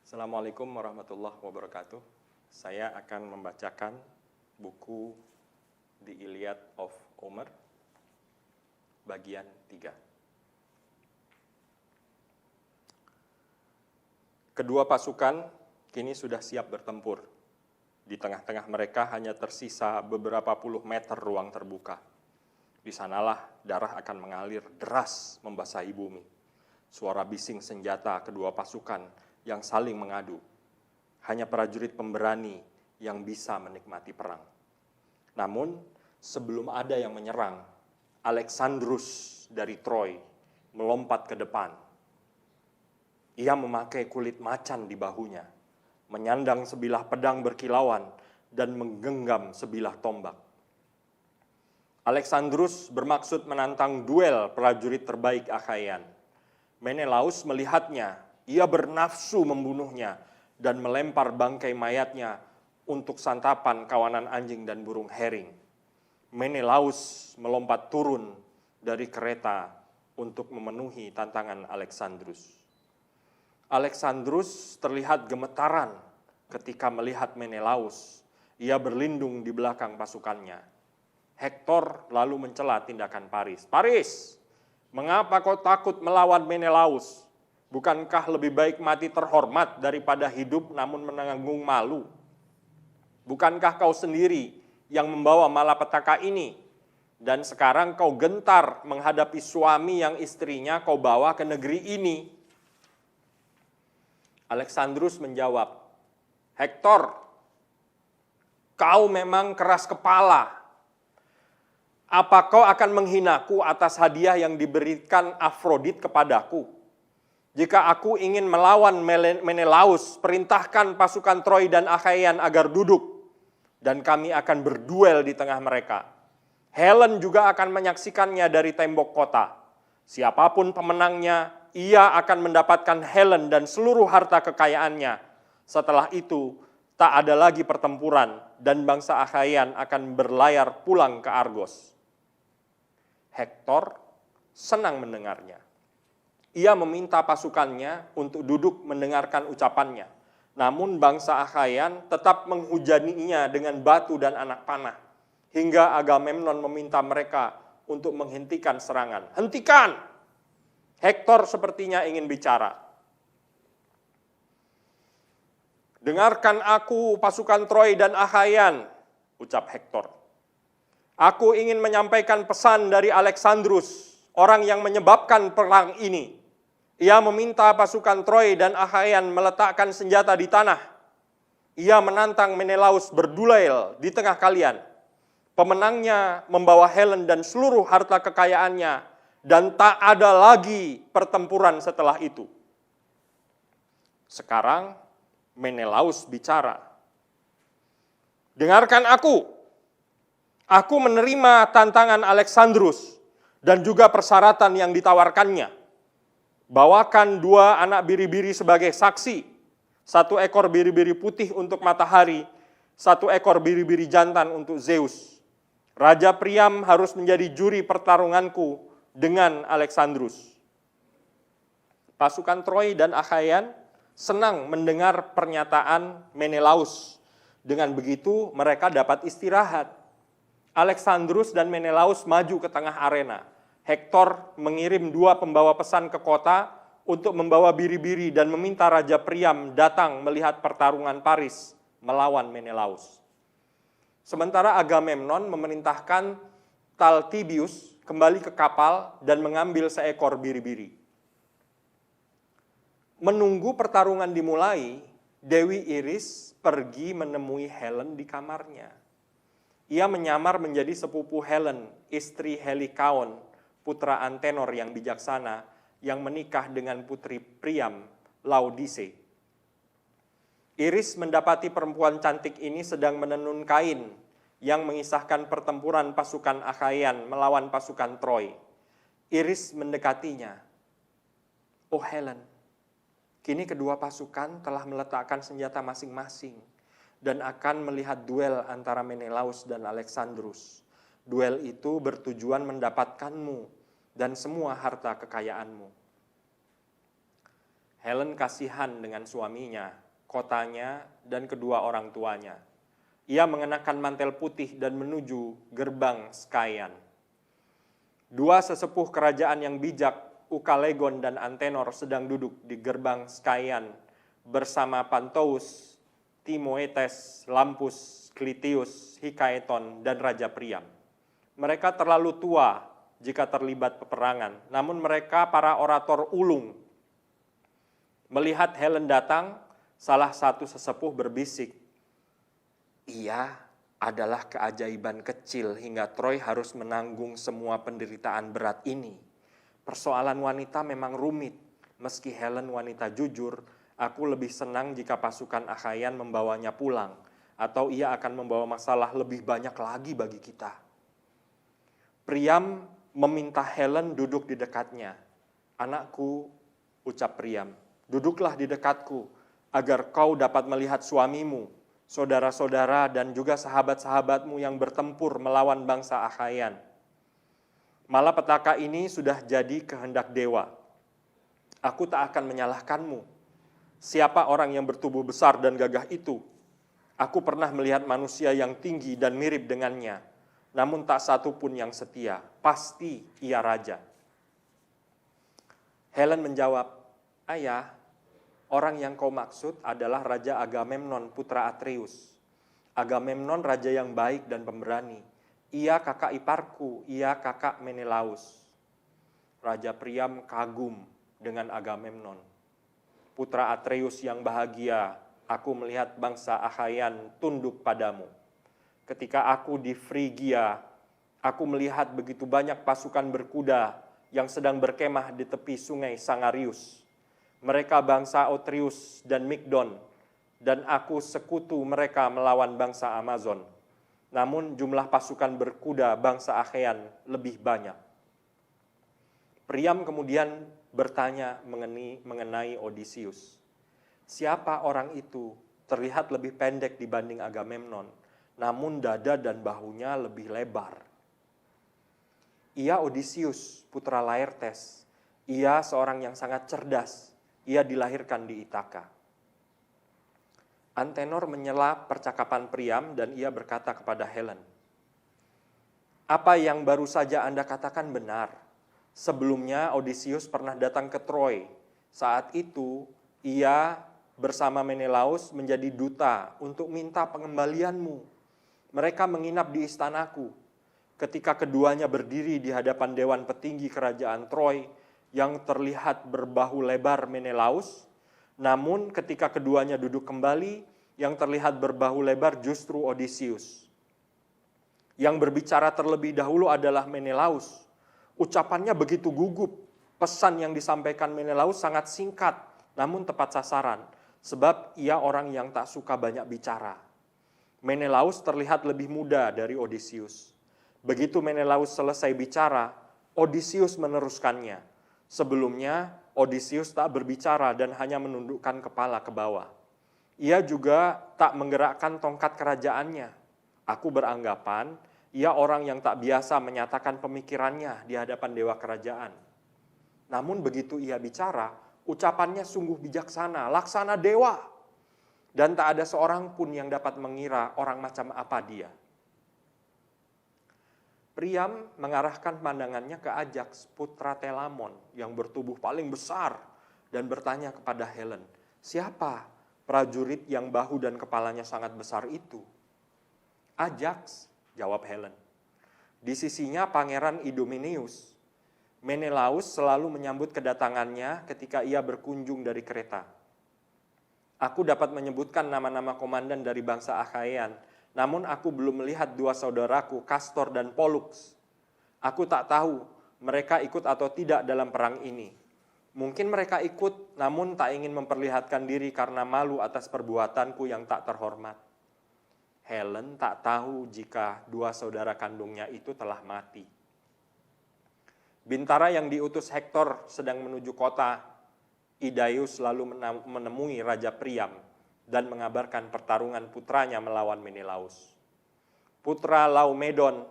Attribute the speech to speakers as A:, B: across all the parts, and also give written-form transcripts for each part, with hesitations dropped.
A: Assalamualaikum warahmatullahi wabarakatuh. Saya akan membacakan buku The Iliad of Homer, bagian 3. Kedua pasukan kini sudah siap bertempur. Di tengah-tengah mereka hanya tersisa beberapa puluh meter ruang terbuka. Di sanalah darah akan mengalir deras membasahi bumi. Suara bising senjata kedua pasukan yang saling mengadu. Hanya prajurit pemberani yang bisa menikmati perang. Namun, sebelum ada yang menyerang, Alexandrus dari Troy melompat ke depan. Ia memakai kulit macan di bahunya, menyandang sebilah pedang berkilauan dan menggenggam sebilah tombak. Alexandrus bermaksud menantang duel prajurit terbaik Achaean. Menelaus melihatnya, ia bernafsu membunuhnya dan melempar bangkai mayatnya untuk santapan kawanan anjing dan burung hering. Menelaus melompat turun dari kereta untuk memenuhi tantangan Alexandrus. Alexandrus terlihat gemetaran ketika melihat Menelaus. Ia berlindung di belakang pasukannya. Hektor lalu mencela tindakan Paris. Paris, mengapa kau takut melawan Menelaus? Bukankah lebih baik mati terhormat daripada hidup namun menanggung malu? Bukankah kau sendiri yang membawa malapetaka ini? Dan sekarang kau gentar menghadapi suami yang istrinya kau bawa ke negeri ini. Alexandrus menjawab, Hektor, kau memang keras kepala. Apa kau akan menghinaku atas hadiah yang diberikan Afrodit kepadaku? Jika aku ingin melawan Menelaus, perintahkan pasukan Troy dan Achaean agar duduk, dan kami akan berduel di tengah mereka. Helen juga akan menyaksikannya dari tembok kota. Siapapun pemenangnya, ia akan mendapatkan Helen dan seluruh harta kekayaannya. Setelah itu, tak ada lagi pertempuran, dan bangsa Achaean akan berlayar pulang ke Argos. Hektor senang mendengarnya. Ia meminta pasukannya untuk duduk mendengarkan ucapannya. Namun bangsa Achaean tetap menghujaninya dengan batu dan anak panah. Hingga Agamemnon meminta mereka untuk menghentikan serangan. Hentikan! Hektor sepertinya ingin bicara. Dengarkan aku pasukan Troy dan Achaean, ucap Hektor. Aku ingin menyampaikan pesan dari Alexandrus, orang yang menyebabkan perang ini. Ia meminta pasukan Troy dan Achaean meletakkan senjata di tanah. Ia menantang Menelaus berduel di tengah kalian. Pemenangnya membawa Helen dan seluruh harta kekayaannya, dan tak ada lagi pertempuran setelah itu. Sekarang Menelaus bicara. Dengarkan aku. Aku menerima tantangan Alexandrus dan juga persyaratan yang ditawarkannya. Bawakan 2 anak biri-biri sebagai saksi, 1 ekor biri-biri putih untuk matahari, 1 ekor biri-biri jantan untuk Zeus. Raja Priam harus menjadi juri pertarunganku dengan Alexandrus. Pasukan Troy dan Achaean senang mendengar pernyataan Menelaus. Dengan begitu mereka dapat istirahat. Alexandrus dan Menelaus maju ke tengah arena. Hektor mengirim 2 pembawa pesan ke kota untuk membawa biri-biri dan meminta Raja Priam datang melihat pertarungan Paris melawan Menelaus. Sementara Agamemnon memerintahkan Talthybius kembali ke kapal dan mengambil seekor biri-biri. Menunggu pertarungan dimulai, Dewi Iris pergi menemui Helen di kamarnya. Ia menyamar menjadi sepupu Helen, istri Helikaon, putra Antenor yang bijaksana, yang menikah dengan putri Priam, Laodice. Iris mendapati perempuan cantik ini sedang menenun kain yang mengisahkan pertempuran pasukan Achaean melawan pasukan Troy. Iris mendekatinya. Oh Helen, kini kedua pasukan telah meletakkan senjata masing-masing dan akan melihat duel antara Menelaus dan Alexandrus. Duel itu bertujuan mendapatkanmu dan semua harta kekayaanmu. Helen kasihan dengan suaminya, kotanya, dan kedua orang tuanya. Ia mengenakan mantel putih dan menuju gerbang Skaian. Dua sesepuh kerajaan yang bijak, Ukalegon dan Antenor, sedang duduk di gerbang Skaian bersama Pantous, Timoetes, Lampus, Klitius, Hikaeton, dan Raja Priam. Mereka terlalu tua jika terlibat peperangan, namun mereka para orator ulung. Melihat Helen datang, salah satu sesepuh berbisik, "Ia adalah keajaiban kecil hingga Troy harus menanggung semua penderitaan berat ini. Persoalan wanita memang rumit. Meski Helen wanita jujur, aku lebih senang jika pasukan Achaean membawanya pulang, atau ia akan membawa masalah lebih banyak lagi bagi kita." Priam meminta Helen duduk di dekatnya. "Anakku," ucap Priam, "duduklah di dekatku, agar kau dapat melihat suamimu, saudara-saudara, dan juga sahabat-sahabatmu yang bertempur melawan bangsa Achaean. Malapetaka ini sudah jadi kehendak dewa. Aku tak akan menyalahkanmu. Siapa orang yang bertubuh besar dan gagah itu? Aku pernah melihat manusia yang tinggi dan mirip dengannya, namun tak satu pun yang setia. Pasti ia raja." Helen menjawab, "Ayah, orang yang kau maksud adalah Raja Agamemnon putra Atreus. Agamemnon raja yang baik dan pemberani. Ia kakak iparku, ia kakak Menelaus." Raja Priam kagum dengan Agamemnon. "Putra Atreus yang bahagia, aku melihat bangsa Achaean tunduk padamu. Ketika aku di Frigia, aku melihat begitu banyak pasukan berkuda yang sedang berkemah di tepi sungai Sangarius. Mereka bangsa Otreus dan Migdon, dan aku sekutu mereka melawan bangsa Amazon. Namun jumlah pasukan berkuda bangsa Achaean lebih banyak." Priam kemudian bertanya mengenai Odysseus. "Siapa orang itu? Terlihat lebih pendek dibanding Agamemnon, namun dada dan bahunya lebih lebar." "Ia Odysseus, putra Laertes. Ia seorang yang sangat cerdas. Ia dilahirkan di Ithaka." Antenor menyela percakapan Priam dan ia berkata kepada Helen, "Apa yang baru saja Anda katakan benar. Sebelumnya Odysseus pernah datang ke Troy. Saat itu ia bersama Menelaus menjadi duta untuk minta pengembalianmu. Mereka menginap di istanaku. Ketika keduanya berdiri di hadapan dewan petinggi kerajaan Troy yang terlihat berbahu lebar Menelaus, namun ketika keduanya duduk kembali, yang terlihat berbahu lebar justru Odysseus. Yang berbicara terlebih dahulu adalah Menelaus. Ucapannya begitu gugup. Pesan yang disampaikan Menelaus sangat singkat, namun tepat sasaran, sebab ia orang yang tak suka banyak bicara. Menelaus terlihat lebih muda dari Odysseus. Begitu Menelaus selesai bicara, Odysseus meneruskannya. Sebelumnya, Odysseus tak berbicara dan hanya menundukkan kepala ke bawah. Ia juga tak menggerakkan tongkat kerajaannya. Aku beranggapan ia orang yang tak biasa menyatakan pemikirannya di hadapan dewa kerajaan. Namun begitu ia bicara, ucapannya sungguh bijaksana, laksana dewa. Dan tak ada seorang pun yang dapat mengira orang macam apa dia." Priam mengarahkan pandangannya ke Ajax, putra Telamon, yang bertubuh paling besar, dan bertanya kepada Helen, "Siapa prajurit yang bahu dan kepalanya sangat besar itu?" "Ajax," jawab Helen. "Di sisinya Pangeran Idomeneus. Menelaus selalu menyambut kedatangannya ketika ia berkunjung dari kereta. Aku dapat menyebutkan nama-nama komandan dari bangsa Achaean, namun aku belum melihat dua saudaraku, Castor dan Pollux. Aku tak tahu mereka ikut atau tidak dalam perang ini. Mungkin mereka ikut, namun tak ingin memperlihatkan diri karena malu atas perbuatanku yang tak terhormat." Helen tak tahu jika dua saudara kandungnya itu telah mati. Bintara yang diutus Hektor sedang menuju kota Idaeus lalu menemui Raja Priam dan mengabarkan pertarungan putranya melawan Menelaus. "Putra Laomedon,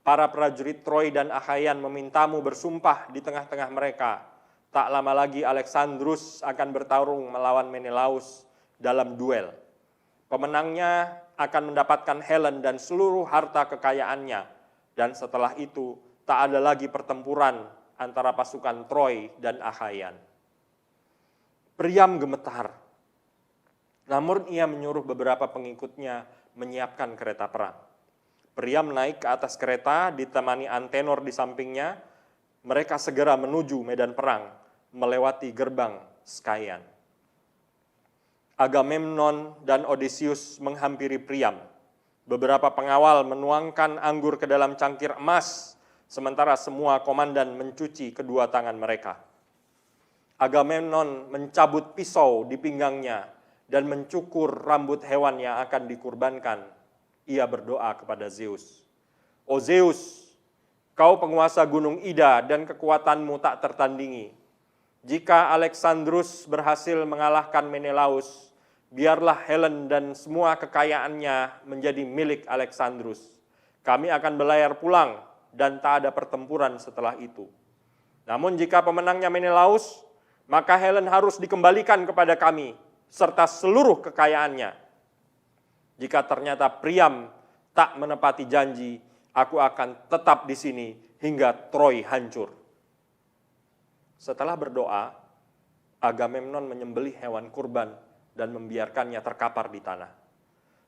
A: para prajurit Troy dan Achaean memintamu bersumpah di tengah-tengah mereka Tak lama lagi Alexandrus akan bertarung melawan Menelaus dalam duel. Pemenangnya akan mendapatkan Helen dan seluruh harta kekayaannya. Dan setelah itu tak ada lagi pertempuran antara pasukan Troy dan Achaean. Priam gemetar. Namun ia menyuruh beberapa pengikutnya menyiapkan kereta perang. Priam naik ke atas kereta ditemani Antenor di sampingnya. Mereka segera menuju medan perang melewati gerbang Skaian. Agamemnon dan Odysseus menghampiri Priam. Beberapa pengawal menuangkan anggur ke dalam cangkir emas, sementara semua komandan mencuci kedua tangan mereka. Agamemnon mencabut pisau di pinggangnya dan mencukur rambut hewan yang akan dikurbankan. Ia berdoa kepada Zeus. "O Zeus, kau penguasa gunung Ida dan kekuatanmu tak tertandingi. Jika Alexandrus berhasil mengalahkan Menelaus, biarlah Helen dan semua kekayaannya menjadi milik Alexandrus. Kami akan berlayar pulang dan tak ada pertempuran setelah itu. Namun jika pemenangnya Menelaus, maka Helen harus dikembalikan kepada kami, serta seluruh kekayaannya. Jika ternyata Priam tak menepati janji, aku akan tetap di sini hingga Troy hancur." Setelah berdoa, Agamemnon menyembelih hewan kurban dan membiarkannya terkapar di tanah.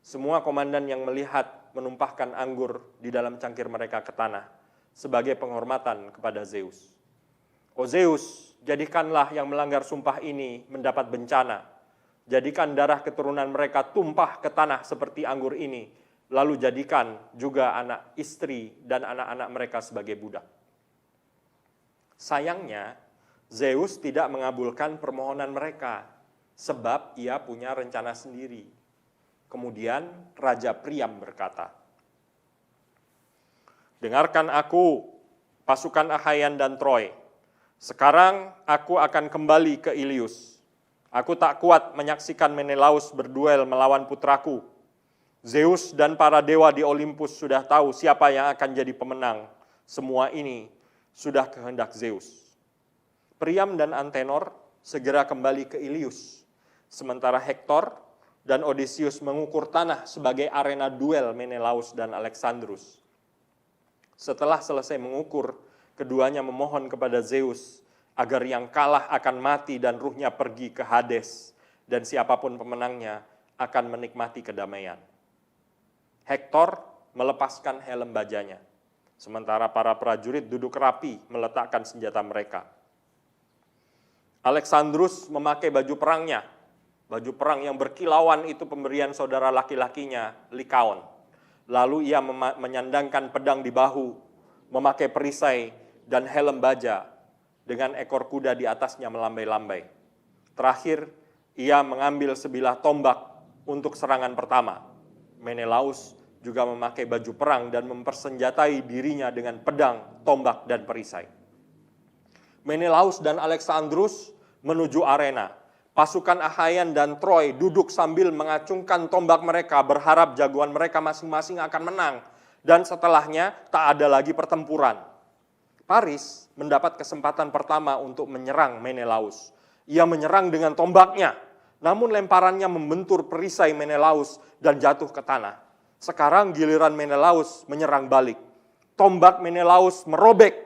A: Semua komandan yang melihat menumpahkan anggur di dalam cangkir mereka ke tanah sebagai penghormatan kepada Zeus. "O Zeus, jadikanlah yang melanggar sumpah ini mendapat bencana. Jadikan darah keturunan mereka tumpah ke tanah seperti anggur ini, lalu jadikan juga anak istri dan anak-anak mereka sebagai budak." Sayangnya, Zeus tidak mengabulkan permohonan mereka, sebab ia punya rencana sendiri. Kemudian Raja Priam berkata, "Dengarkan aku, pasukan Achaean dan Troy. Sekarang aku akan kembali ke Ilius. Aku tak kuat menyaksikan Menelaus berduel melawan putraku. Zeus dan para dewa di Olympus sudah tahu siapa yang akan jadi pemenang. Semua ini sudah kehendak Zeus." Priam dan Antenor segera kembali ke Ilius, sementara Hektor dan Odysseus mengukur tanah sebagai arena duel Menelaus dan Alexandrus. Setelah selesai mengukur, keduanya memohon kepada Zeus agar yang kalah akan mati dan ruhnya pergi ke Hades, dan siapapun pemenangnya akan menikmati kedamaian. Hektor melepaskan helm bajanya, sementara para prajurit duduk rapi meletakkan senjata mereka. Alexandrus memakai baju perangnya. Baju perang yang berkilauan itu pemberian saudara laki-lakinya, Likaon. Lalu ia menyandangkan pedang di bahu, memakai perisai dan helm baja, dengan ekor kuda di atasnya melambai-lambai. Terakhir, ia mengambil sebilah tombak untuk serangan pertama. Menelaus juga memakai baju perang dan mempersenjatai dirinya dengan pedang, tombak, dan perisai. Menelaus dan Alexandrus menuju arena. Pasukan Achaean dan Troy duduk sambil mengacungkan tombak mereka, berharap jagoan mereka masing-masing akan menang. Dan setelahnya tak ada lagi pertempuran. Paris mendapat kesempatan pertama untuk menyerang Menelaus. Ia menyerang dengan tombaknya, namun lemparannya membentur perisai Menelaus dan jatuh ke tanah. Sekarang giliran Menelaus menyerang balik. Tombak Menelaus merobek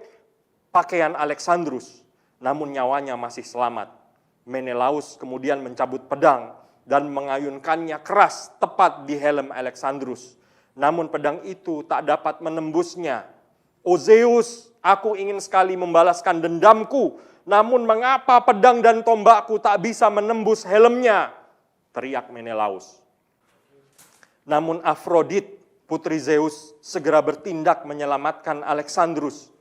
A: pakaian Alexandrus, namun nyawanya masih selamat. Menelaus kemudian mencabut pedang dan mengayunkannya keras tepat di helm Alexandrus. Namun pedang itu tak dapat menembusnya. "O Zeus, aku ingin sekali membalaskan dendamku, namun mengapa pedang dan tombakku tak bisa menembus helmnya?" teriak Menelaus. Namun Afrodit, putri Zeus, segera bertindak menyelamatkan Alexandrus.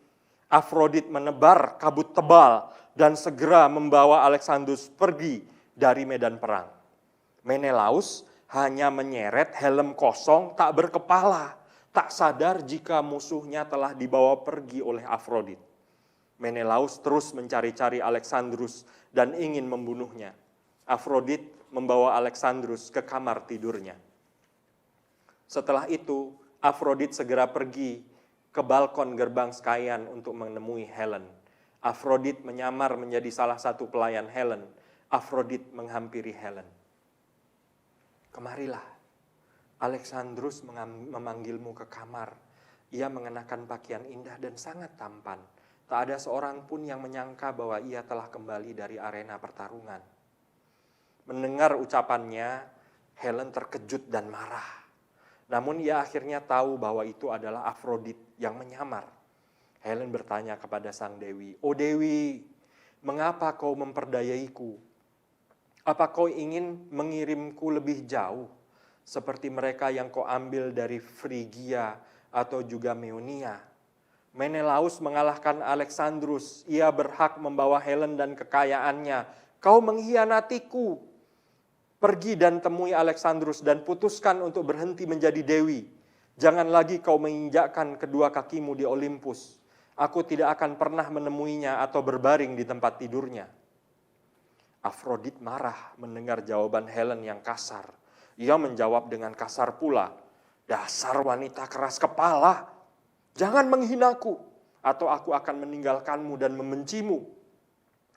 A: Afrodit menebar kabut tebal dan segera membawa Alexandrus pergi dari medan perang. Menelaus hanya menyeret helm kosong tak berkepala, tak sadar jika musuhnya telah dibawa pergi oleh Afrodit. Menelaus terus mencari-cari Alexandrus dan ingin membunuhnya. Afrodit membawa Alexandrus ke kamar tidurnya. Setelah itu, Afrodit segera pergi ke balkon gerbang Skaian untuk menemui Helen. Afrodit menyamar menjadi salah satu pelayan Helen. Afrodit menghampiri Helen. Kemarilah, Alexandrus memanggilmu ke kamar. Ia mengenakan pakaian indah dan sangat tampan. Tak ada seorang pun yang menyangka bahwa ia telah kembali dari arena pertarungan. Mendengar ucapannya, Helen terkejut dan marah. Namun ia akhirnya tahu bahwa itu adalah Afrodit yang menyamar. Helen bertanya kepada sang dewi, "Oh Dewi, mengapa kau memperdayaiku? Apa kau ingin mengirimku lebih jauh, seperti mereka yang kau ambil dari Frigia atau juga Meonia?" Menelaus mengalahkan Alexandrus, ia berhak membawa Helen dan kekayaannya. Kau mengkhianatiku. Pergi dan temui Alexandrus dan putuskan untuk berhenti menjadi dewi. Jangan lagi kau menginjakkan kedua kakimu di Olympus. Aku tidak akan pernah menemuinya atau berbaring di tempat tidurnya. Afrodit marah mendengar jawaban Helen yang kasar. Ia menjawab dengan kasar pula, "Dasar wanita keras kepala. Jangan menghinaku, atau aku akan meninggalkanmu dan membencimu.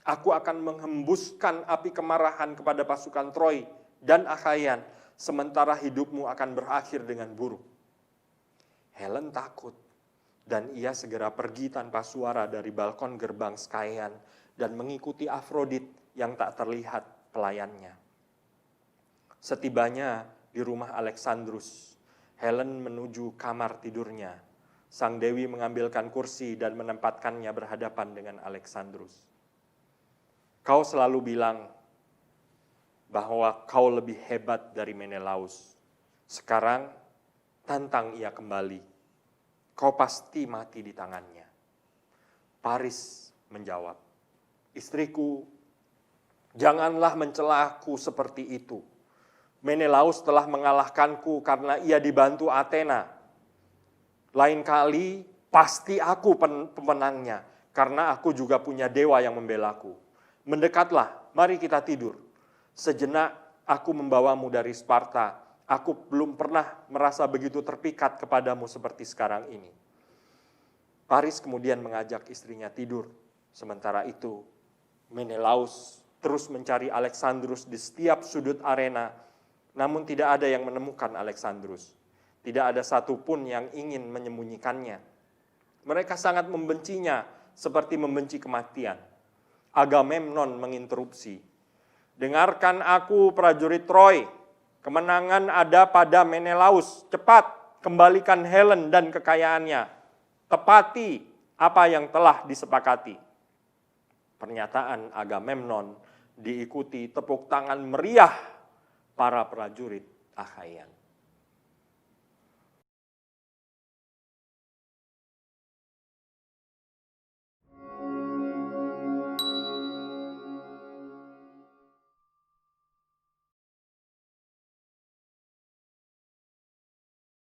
A: Aku akan menghembuskan api kemarahan kepada pasukan Troy dan Achaean, sementara hidupmu akan berakhir dengan buruk." Helen takut, dan ia segera pergi tanpa suara dari balkon gerbang Skaian dan mengikuti Afrodit yang tak terlihat pelayannya. Setibanya di rumah Alexandrus, Helen menuju kamar tidurnya. Sang dewi mengambilkan kursi dan menempatkannya berhadapan dengan Alexandrus. "Kau selalu bilang bahwa kau lebih hebat dari Menelaus. Sekarang tantang ia kembali. Kau pasti mati di tangannya." Paris menjawab, "Istriku, janganlah mencela aku seperti itu. Menelaus telah mengalahkanku karena ia dibantu Athena. Lain kali pasti aku pemenangnya, karena aku juga punya dewa yang membelaku. Mendekatlah, mari kita tidur. Sejenak aku membawamu dari Sparta. Aku belum pernah merasa begitu terpikat kepadamu seperti sekarang ini." Paris kemudian mengajak istrinya tidur. Sementara itu, Menelaus terus mencari Alexandrus di setiap sudut arena, namun tidak ada yang menemukan Alexandrus. Tidak ada satupun yang ingin menyembunyikannya. Mereka sangat membencinya, seperti membenci kematian. Agamemnon menginterupsi, "Dengarkan aku, prajurit Troy. Kemenangan ada pada Menelaus. Cepat, kembalikan Helen dan kekayaannya. Tepati apa yang telah disepakati." Pernyataan Agamemnon diikuti tepuk tangan meriah para prajurit Achaean.